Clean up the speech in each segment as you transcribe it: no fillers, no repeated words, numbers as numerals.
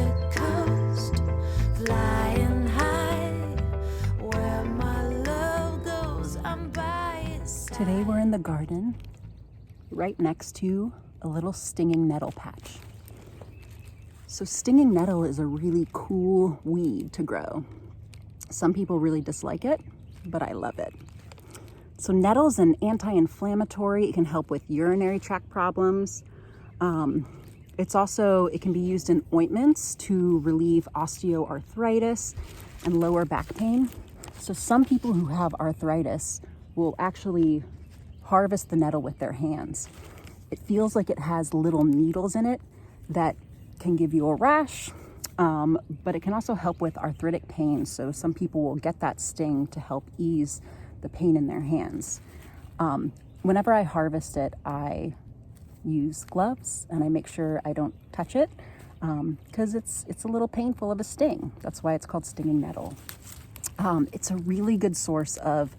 Pacific coast, flying high, where my love goes, I'm by its side. Today we're in the garden, right next to a little stinging nettle patch. So stinging nettle is a really cool weed to grow. Some people really dislike it, but I love it. So nettle's an anti-inflammatory. It can help with urinary tract problems. It can be used in ointments to relieve osteoarthritis and lower back pain. So some people who have arthritis will actually harvest the nettle with their hands. It feels like it has little needles in it that can give you a rash, but it can also help with arthritic pain. So some people will get that sting to help ease the pain in their hands. Whenever I harvest it, I use gloves and I make sure I don't touch it because it's a little painful of a sting. That's why it's called stinging nettle. It's a really good source of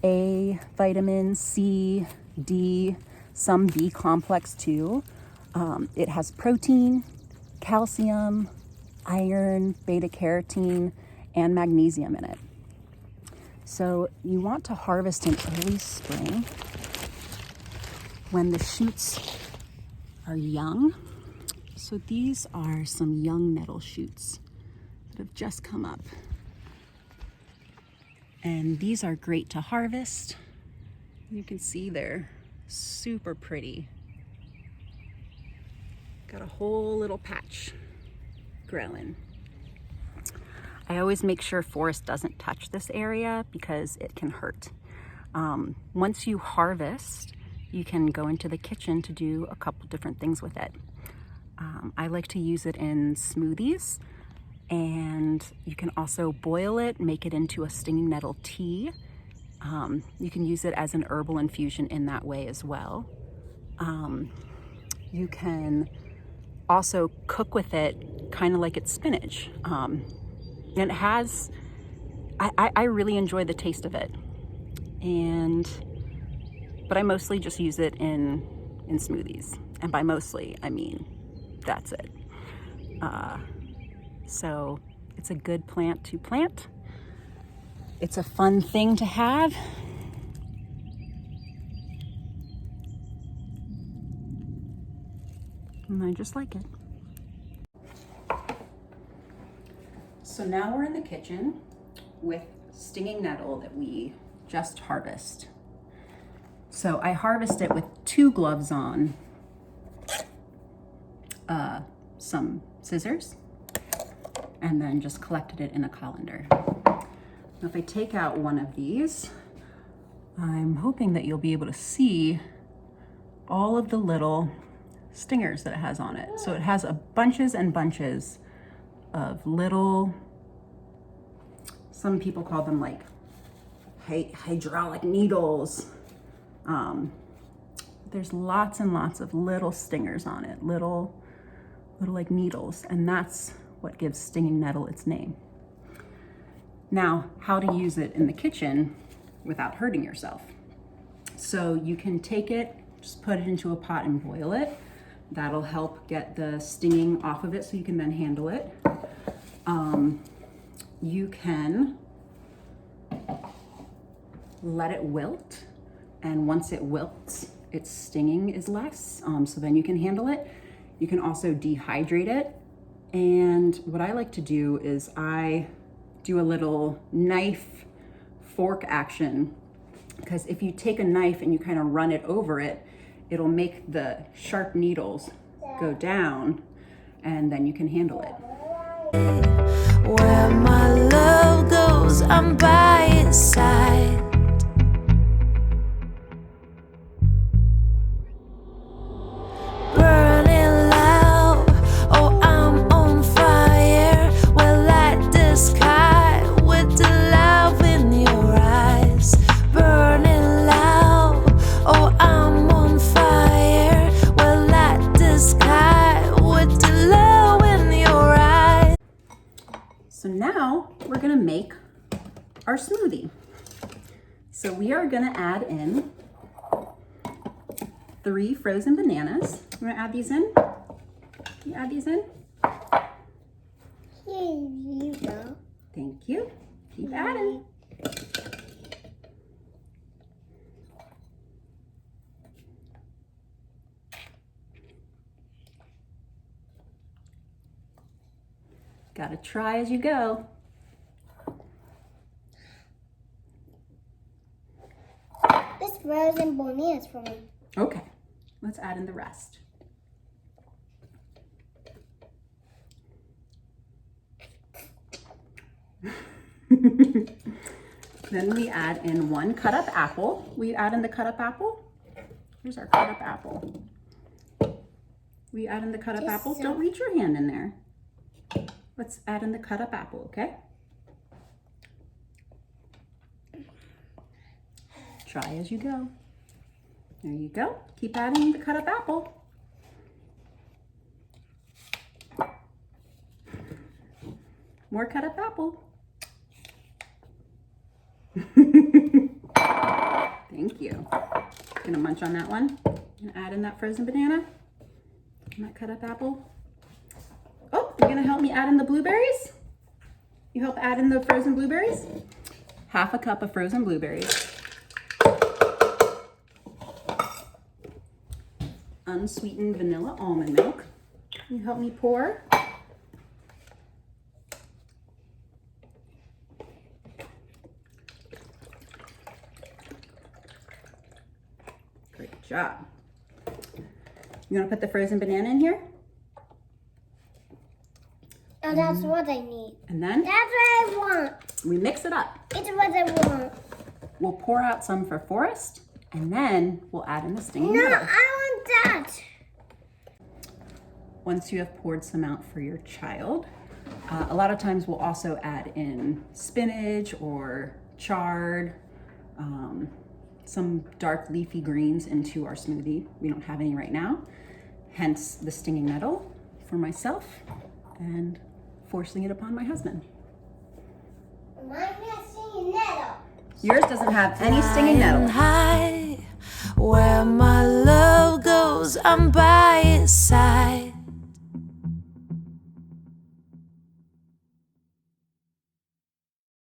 A vitamin, C, D, some B complex too. It has protein, calcium, iron, beta carotene, and magnesium in it. So you want to harvest in early spring when the shoots are young. So these are some young nettle shoots that have just come up. And these are great to harvest. You can see they're super pretty. Got a whole little patch growing. I always make sure forest doesn't touch this area because it can hurt. Once you harvest, you can go into the kitchen to do a couple different things with it. I like to use it in smoothies, and you can also boil it, make it into a stinging nettle tea. You can use it as an herbal infusion in that way as well. You can also cook with it kind of like it's spinach. And it has, I really enjoy the taste of it. But I mostly just use it in smoothies. And by mostly, I mean, that's it. So it's a good plant to plant. It's a fun thing to have. And I just like it. So now we're in the kitchen with stinging nettle that we just harvest. So I harvest it with 2 gloves on, some scissors, and then just collected it in a colander. Now if I take out one of these, I'm hoping that you'll be able to see all of the little stingers that it has on it. So it has bunches and bunches of little, some people call them like hydraulic needles. There's lots and lots of little stingers on it, little like needles, and that's what gives stinging nettle its name. Now, how to use it in the kitchen without hurting yourself. So you can take it, just put it into a pot and boil it. That'll help get the stinging off of it so you can then handle it. You can let it wilt, and once it wilts, its stinging is less, so then you can handle it. You can also dehydrate it. And what I like to do is I do a little knife fork action, because if you take a knife and you kind of run it over it, it'll make the sharp needles go down, and then you can handle it. Where my love goes, I'm by its side. Burning loud, oh I'm on fire. We'll light the sky with the love in your eyes. Burning loud, oh I'm on fire. We'll light the sky with the love in your eyes. So now we're gonna make our smoothie. So we are gonna add in 3 frozen bananas. I'm gonna add these in. Can you add these in? Thank you. Keep adding. Gotta try as you go. This frozen bananas for me. Okay, let's add in the rest. Then we add in 1 cut up apple. We add in the cut up apple. Here's our cut up apple. We add in the cut up apple. Don't reach your hand in there. Let's add in the cut up apple, okay? Try as you go. There you go. Keep adding the cut up apple. More cut up apple. Thank you. Gonna munch on that one and add in that frozen banana and that cut up apple. Oh, you're gonna help me add in the blueberries? You help add in the frozen blueberries? 1/2 cup of frozen blueberries. Unsweetened vanilla almond milk. You help me pour. Great job. You want to put the frozen banana in here? Oh, that's what I need. And then That's what I want. we mix it up. It's what I want. We'll pour out some for Forrest, and then we'll add in the stinging No, nettle. I want that. Once you have poured some out for your child, a lot of times we'll also add in spinach or chard, some dark leafy greens into our smoothie. We don't have any right now, hence the stinging nettle for myself and forcing it upon my husband. Mine has singing nettle. Yours doesn't have any stinging nettle. High, where my love goes, I'm by his side.